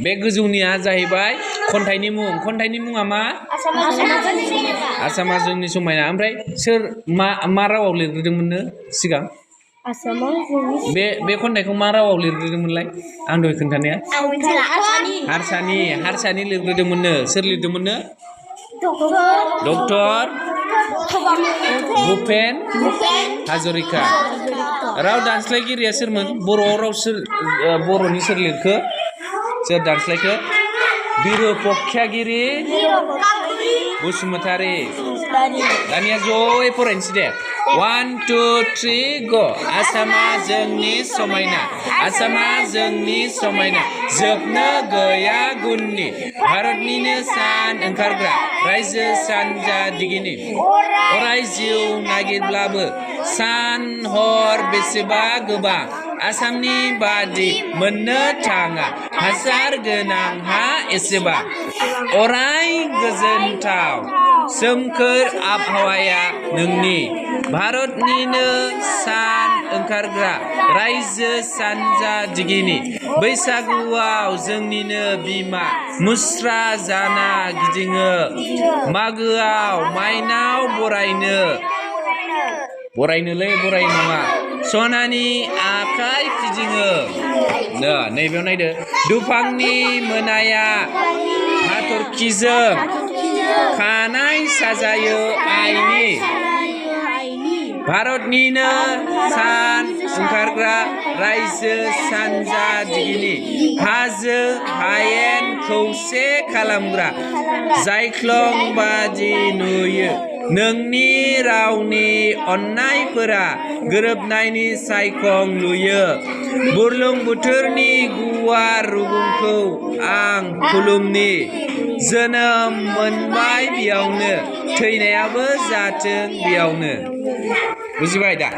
बे गोजौनिया जाहैबाय खन्थाइनि मुङा मा आसामा जोंनि समायना ओमफ्राय सोर मा रावाव लिरग्रोदोंमोननो सिगां बे खन्थाइखौ मा रावाव लिरग्रोदोंमोनलाय आं दहाय खोन्थानाया हारसानि लिरग्रोदोंमोननो सोर लिरदोंमोननो डक्टर भुपेन हाजरिका राव दानस्लायगिरिया सोरमोन बर'नि सोर लिरखो सोर दानस्लायखो बिरुपक्षागिरि बसुमतारी दानिया ज'यै फरायनोसै दे 1 2 3 गो आसामा जोंनि समायना आसामा जोंनि समायना जोबनो गैया गुननि भारतनिनो सान ओंखारग्रा रायजो सानजा दिगिनि अराय जिउ नागिरब्लाबो सान हर बेसेबा गोबां आसामनि बादि मोननो थाङा हासार गोनां हा एसेबां अराय गोजोनथाव सोमखोर आबहावाया नोंनि भारतनिनो सान ओंखारग्रा रायजो सानजा दिगिनि बैसागुआव जोंनिनो बिमा मुस्रा जाना गिदिङो मागोआव माइनाव बरायनोलै बराय नङा सनानि आखाइ फिदिङो नैबेयाव नायदो दुफांनि मोनाया हाथरखिजों खानाय साजायो आइनि भारतनिनो सान ओंखारग्रा रायजो सानजा दिगिनि हाजो हायेन खौसे खालामग्रा जायख्लं बादि नुयो नोंनि रावनि अननायफोरा गोरोबनायनि सायखं लुयो बुरलुंबुथुरनि गुवार रुगुंखौ आं खुलुमनि जोनोम मोनबाय बेयावनो थैनायाबो जाथों बेयावनो बुजिबाय दा